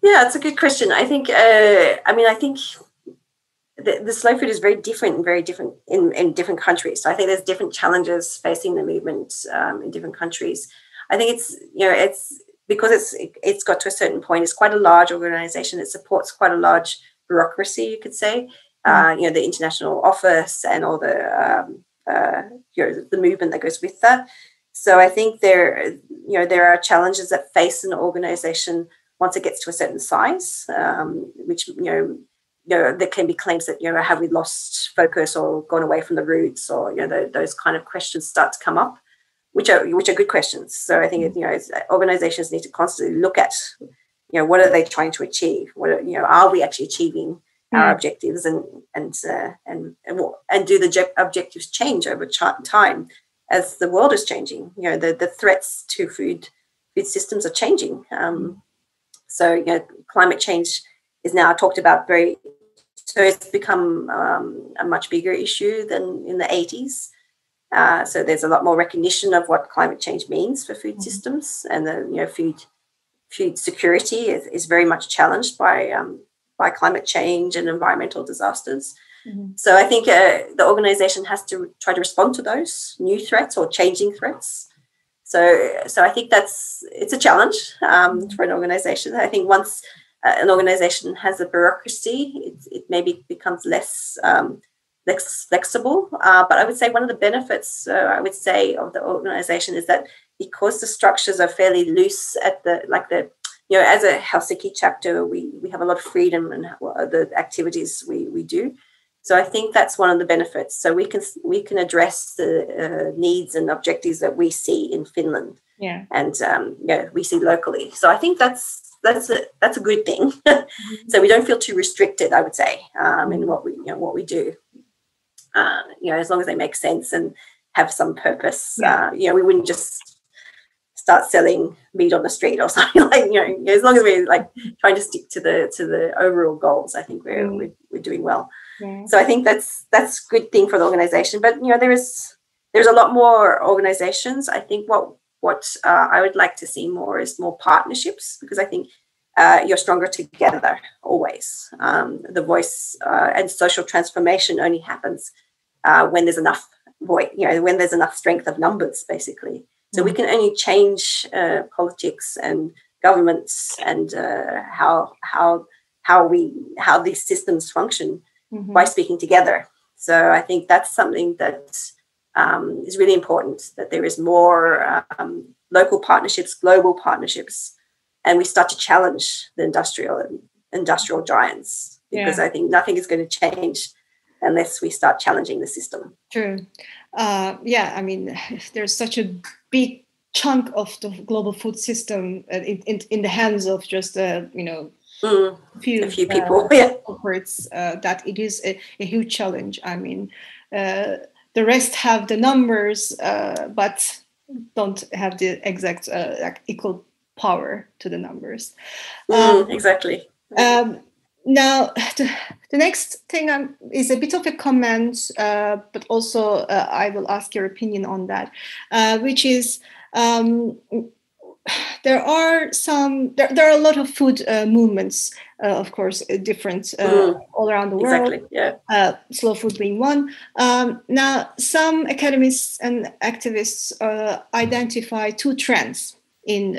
Yeah, it's a good question. I think. I think the slow food is very different in different countries. So I think there's different challenges facing the movement in different countries. I think it's because it's got to a certain point. It's quite a large organization. It supports quite a large bureaucracy, you could say. The international office and all the movement that goes with that. So I think there are challenges that face an organization once it gets to a certain size, which there can be claims that have we lost focus or gone away from the roots, or those kind of questions start to come up, which are good questions. So I think organizations need to constantly look at what are they trying to achieve? What are we actually achieving our objectives, and do the objectives change over time as the world is changing? The threats to food systems are changing. So climate change is now talked about so it's become a much bigger issue than in the 80s. So there's a lot more recognition of what climate change means for food systems, and the food security is very much challenged by climate change and environmental disasters. So I think the organization has to try to respond to those new threats or changing threats. So I think it's a challenge for an organization. I think once an organization has a bureaucracy, it maybe becomes less flexible. But I would say one of the benefits, of the organization is that because the structures are fairly loose as a Helsinki chapter, we have a lot of freedom in the activities we do. So I think that's one of the benefits. So we can address the needs and objectives that we see in Finland, and we see locally. So I think that's a good thing. So we don't feel too restricted, I would say, in what we do. As long as they make sense and have some purpose. We wouldn't just start selling meat on the street or something as long as we're trying to stick to the overall goals, I think we're doing well. So I think that's a good thing for the organization. But there's a lot more organizations. I think what I would like to see more is more partnerships, because I think you're stronger together always. The voice and social transformation only happens when there's enough when there's enough strength of numbers, basically. So we can only change politics and governments and how these systems function by speaking together. So I think that's something that is really important, that there is more local partnerships, global partnerships, and we start to challenge the industrial giants, because I think nothing is going to change unless we start challenging the system. True. I mean, there's such a big chunk of the global food system in the hands of just a few people, corporates, that it is a huge challenge. I mean, the rest have the numbers, but don't have the exact equal power to the numbers. Exactly. Now, the next thing is a bit of a comment, but also I will ask your opinion on that, which is there are a lot of food movements, of course, different all around the world. Exactly. Slow food being one. Now, some academics and activists identify two trends in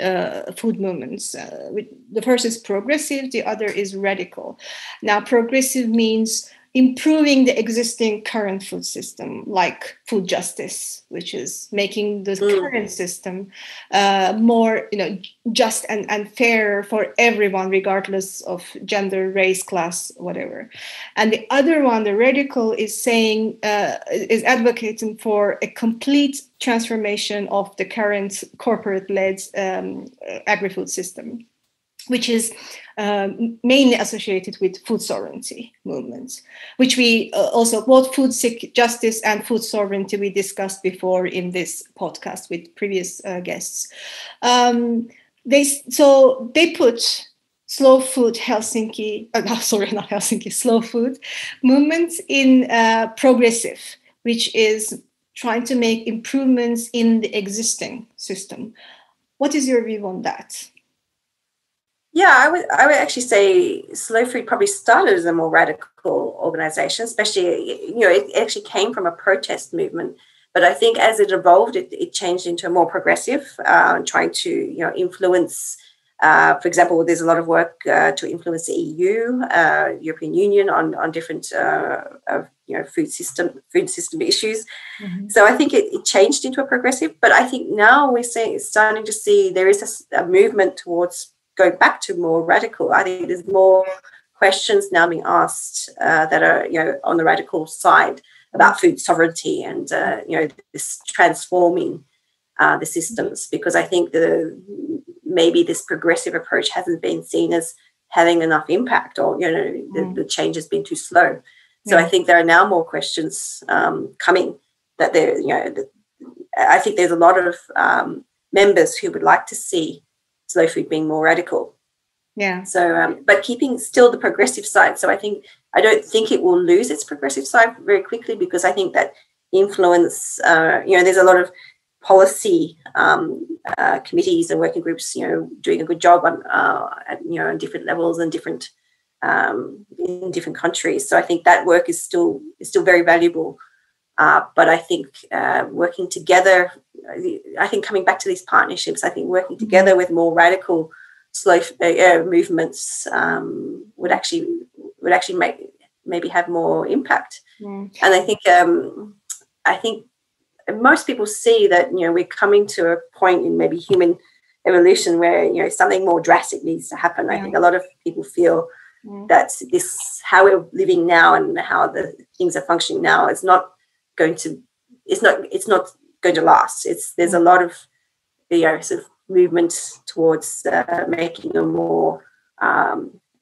food movements. The first is progressive, the other is radical. Now, progressive means improving the existing current food system, like food justice, which is making the current system more, just and fairer for everyone, regardless of gender, race, class, whatever. And the other one, the radical, is saying is advocating for a complete transformation of the current corporate-led agri-food system, which is mainly associated with food sovereignty movements, which we also, both food justice and food sovereignty, we discussed before in this podcast with previous guests. They put Slow Food Helsinki, not Helsinki, Slow Food movements in progressive, which is trying to make improvements in the existing system. What is your view on that? Yeah, I would actually say Slow Food probably started as a more radical organization, especially, it actually came from a protest movement. But I think as it evolved, it changed into a more progressive, trying to, influence, for example, there's a lot of work to influence the EU, European Union on different, food system issues. Mm-hmm. So I think it changed into a progressive, but I think now we're starting to see there is a movement towards going back to more radical. I think there's more questions now being asked that are, on the radical side about food sovereignty and, this transforming the systems, because I think maybe this progressive approach hasn't been seen as having enough impact, or, the change has been too slow. So I think there are now more questions coming that I think there's a lot of members who would like to see Slow Food being more radical. Yeah. So, but keeping still the progressive side. So I don't think it will lose its progressive side very quickly, because I think that influence, there's a lot of policy committees and working groups, doing a good job on different levels and different in different countries. So I think that work is still very valuable. But I think working together, I think coming back to these partnerships, I think working together with more radical slow movements would actually maybe have more impact. And I think most people see that we're coming to a point in maybe human evolution where something more drastic needs to happen. I think a lot of people feel that this, how we're living now and how the things are functioning now, is not going to last. There's a lot of sort of movement towards making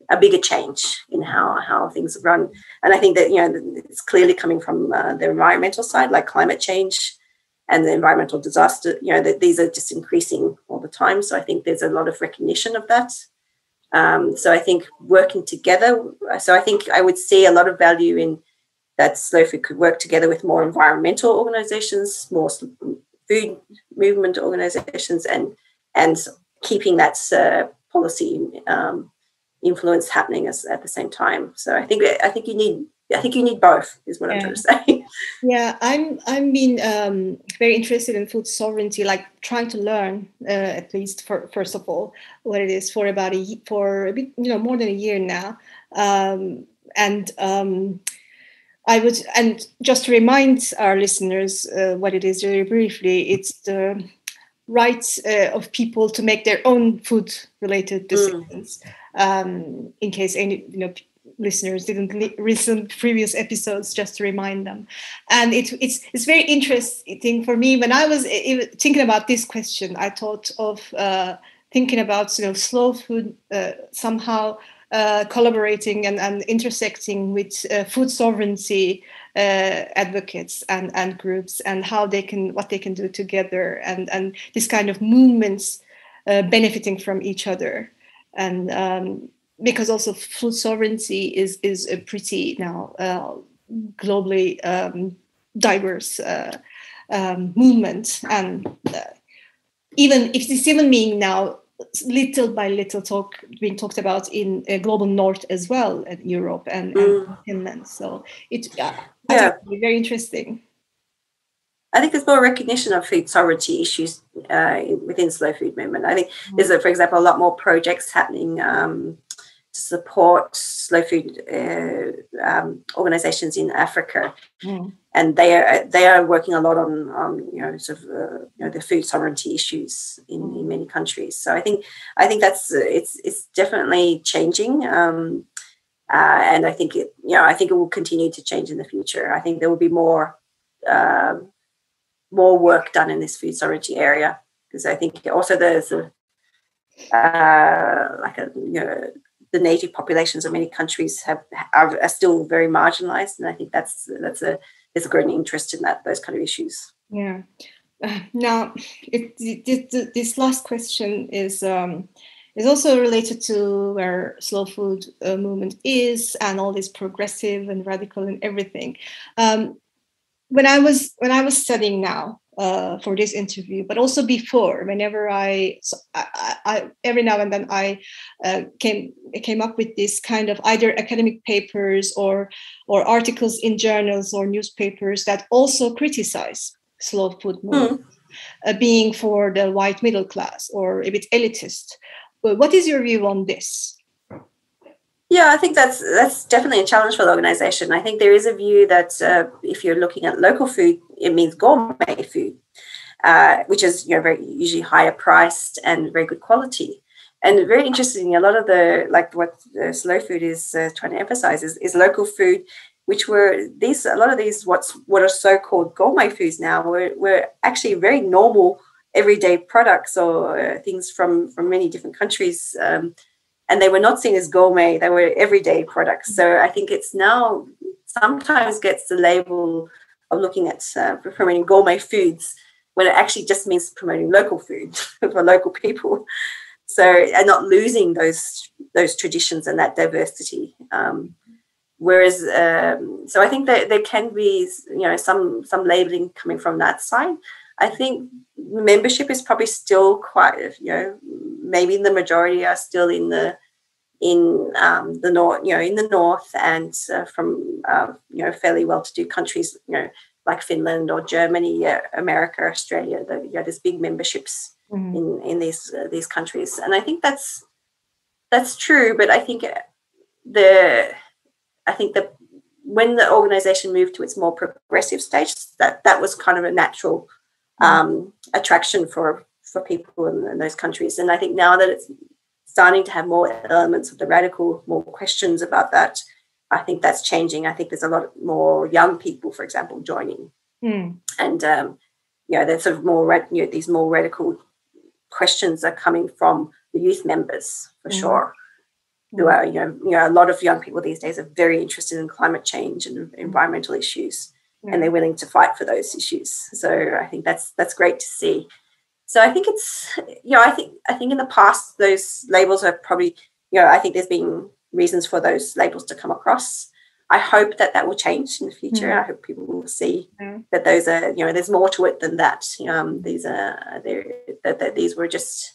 a bigger change in how things run. And I think that it's clearly coming from the environmental side, like climate change and the environmental disaster, that these are just increasing all the time. So I think there's a lot of recognition of that. So I think working together, so I think I would see a lot of value in that Slow Food could work together with more environmental organizations, more food movement organizations, and keeping that policy influence happening at the same time. So I think you need both, is what I'm trying to say. Yeah, I'm been very interested in food sovereignty, like trying to learn at least first of all what it is for a bit more than a year now, and just to remind our listeners what it is very briefly, it's the rights of people to make their own food-related decisions. In case any listeners didn't listen to previous episodes, just to remind them. And it's very interesting for me. When I was thinking about this question, I thought of thinking about slow food somehow collaborating and intersecting with food sovereignty advocates and groups, and what they can do together, and this kind of movements benefiting from each other. And because also food sovereignty is a pretty now globally diverse movement, and even if it's even being now little by little being talked about in global north as well, in Europe and Finland. So it's I think it's very interesting. I think there's more recognition of food sovereignty issues within Slow Food movement. I think there's, for example, a lot more projects happening to support slow food organizations in Africa. And they are working a lot on the food sovereignty issues in many countries. So I think that's it's definitely changing, and I think it will continue to change in the future. I think there will be more work done in this food sovereignty area, because I think also there's the native populations of many countries are still very marginalized, and I think there's a growing interest in those kind of issues. Yeah. Now, this last question is also related to where slow food movement is, and all this progressive and radical and everything. When I was studying now for this interview, but also before, whenever I every now and then I came up with this kind of either academic papers or articles in journals or newspapers that also criticize slow food movement, being for the white middle class or a bit elitist. But what is your view on this? Yeah, I think that's definitely a challenge for the organization. I think there is a view that if you're looking at local food, it means gourmet food, which is usually higher priced and very good quality. And very interesting, a lot of what slow food is trying to emphasize is local food, which a lot of these what are so-called gourmet foods now were actually very normal everyday products or things from many different countries. And they were not seen as gourmet, they were everyday products. So I think it's now sometimes gets the label of looking at promoting gourmet foods when it actually just means promoting local food for local people. So, and not losing those traditions and that diversity. Whereas, so I think that there can be, some labeling coming from that side. I think membership is probably still quite, maybe the majority are still in the north, in the north, and from fairly well-to-do countries, like Finland or Germany, America, Australia. There's big memberships in these countries, and I think that's true. But I think that when the organization moved to its more progressive stage, that was kind of a natural attraction for people in those countries. And I think now that it's starting to have more elements of the radical, more questions about that, I think that's changing. I think there's a lot more young people, for example, joining, and there's sort of more these more radical questions are coming from the youth members for sure. Who are a lot of young people these days are very interested in climate change and environmental issues, and they're willing to fight for those issues. So I think that's great to see. So I think it's I think in the past those labels are probably I think there's been reasons for those labels to come across. I hope that will change in the future. I hope people will see that those are there's more to it than that. These were just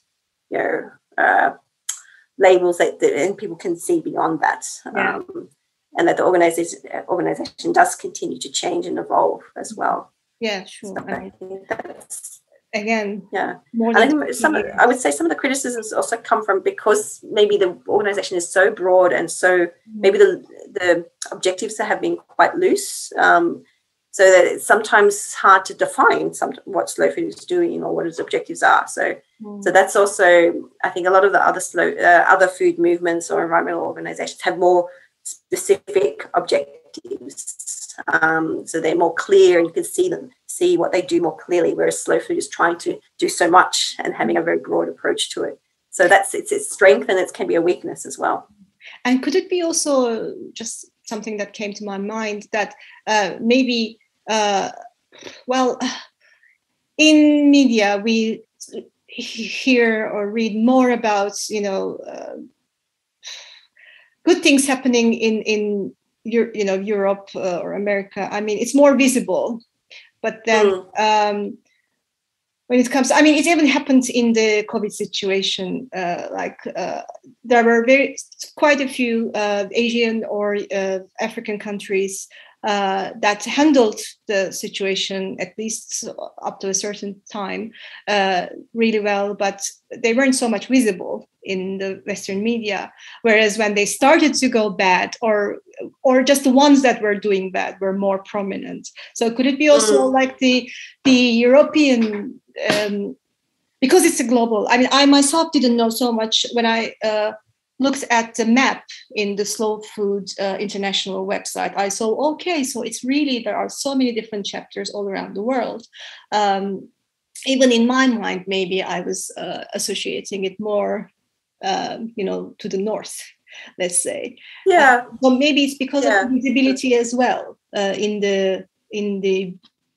labels and people can see beyond that, and that the organization does continue to change and evolve as well. Yeah, sure. So I think that's, again, more than I would say some of the criticisms also come from because maybe the organization is so broad and so maybe the objectives have been quite loose, so that it's sometimes hard to define what slow food is doing or what its objectives are. So that's also, I think, a lot of the other food movements or environmental organizations have more specific objectives. So they're more clear and you can see what they do more clearly, whereas slow food is trying to do so much and having a very broad approach to it. So that's its strength, and it can be a weakness as well. And could it be also just something that came to my mind that maybe, in media we hear or read more about, good things happening in Europe or America. I mean, it's more visible, but then when it comes, I mean, it even happened in the COVID situation. There were quite a few Asian or African countries that handled the situation, at least up to a certain time, really well, but they weren't so much visible in the Western media. Whereas when they started to go bad, or just the ones that were doing bad were more prominent. So could it be also like the European, because it's a global, I mean, I myself didn't know so much when I looked at the map in the Slow Food International website. I saw, okay, so it's really, there are so many different chapters all around the world. Even in my mind, maybe I was associating it more, to the north, let's say. Yeah. Well, maybe it's because of visibility as well in the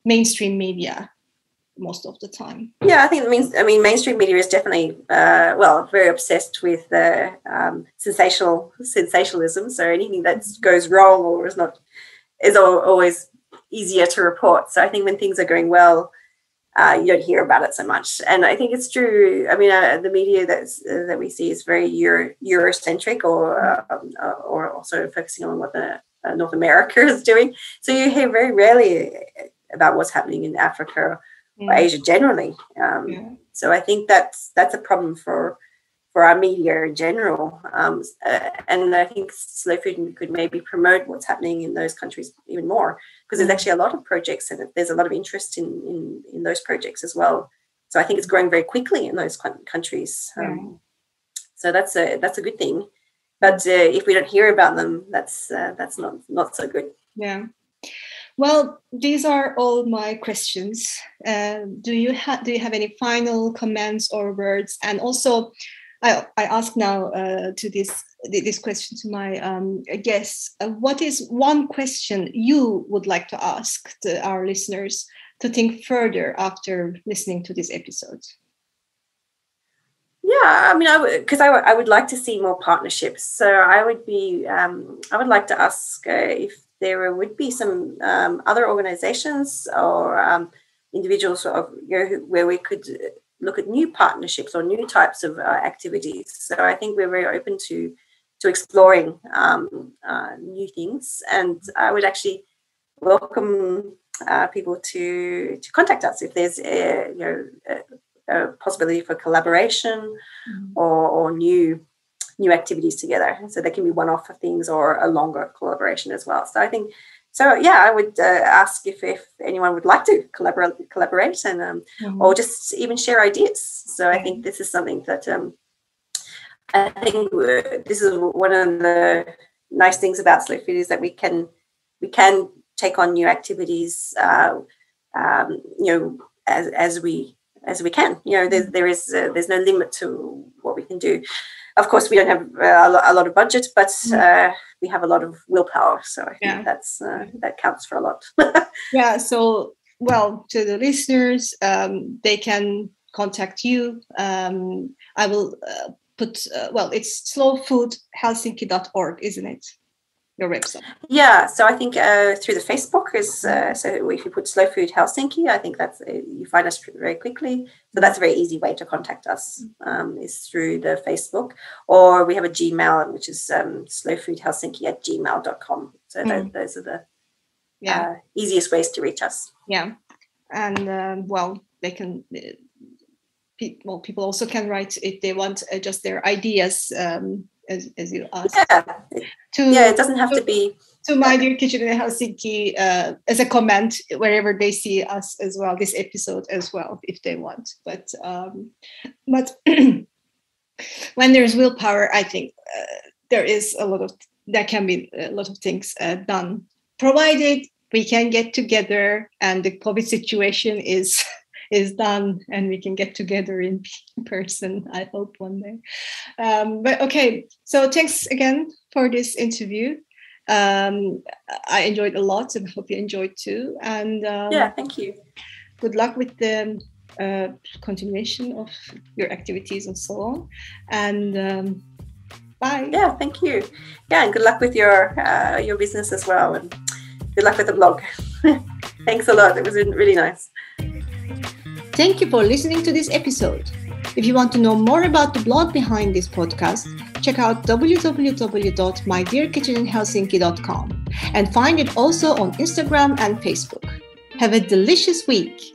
mainstream media most of the time. Yeah, I think mainstream media is definitely very obsessed with sensationalism. So anything that goes wrong or is not is always easier to report. So I think when things are going well, you don't hear about it so much. And I think it's true. I mean, the media that we see is very Eurocentric, or also focusing on what the North America is doing. So you hear very rarely about what's happening in Africa or Asia generally. So I think that's a problem for our media in general. And I think Slow Food could maybe promote what's happening in those countries even more, because there's actually a lot of projects and there's a lot of interest in those projects as well. So I think it's growing very quickly in those countries. So that's a good thing. But if we don't hear about them, that's not so good. Yeah. Well, these are all my questions. Do you have any final comments or words? And also, I ask now to this question to my guests. What is one question you would like to ask to our listeners to think further after listening to this episode? Yeah, I mean, I would like to see more partnerships. So I would like to ask if there would be some other organizations or individuals where we could look at new partnerships or new types of activities. So I think we're very open to exploring new things, and I would actually welcome people to contact us if there's a possibility for collaboration or new activities together. So they can be one-off things or a longer collaboration as well. So I think, I would ask if anyone would like to collaborate and or just even share ideas. So I think this is something that I think this is one of the nice things about Slow Food is that we can take on new activities, as we can. There's no limit to what we can do. Of course, we don't have a lot of budget, but we have a lot of willpower. So I think that counts for a lot. Yeah. So, to the listeners, they can contact you. I will put. It's slowfoodhelsinki.org, isn't it? Your website. Yeah, so I think through the Facebook is so if you put Slow Food Helsinki, I think that's you find us very quickly. So that's a very easy way to contact us is through the Facebook, or we have a Gmail, which is slowfoodhelsinki@gmail.com. So those are the easiest ways to reach us. Yeah, and they can. People also can write if they want just their ideas. As you asked. It doesn't have to be to My Dear Kitchen in Helsinki as a comment wherever they see us as well, this episode as well, if they want. But when there's willpower, I think there can be a lot of things done, provided we can get together and the COVID situation is done and we can get together in person, I hope one day. But okay, so thanks again for this interview. I enjoyed a lot and hope you enjoyed too. And thank you. Good luck with the continuation of your activities and so on. And bye. Yeah, thank you. Yeah, and good luck with your business as well. And good luck with the blog. Thanks a lot. It was really nice. Thank you for listening to this episode. If you want to know more about the blog behind this podcast, check out www.mydearkitcheninhelsinki.com. and find it also on Instagram and Facebook. Have a delicious week!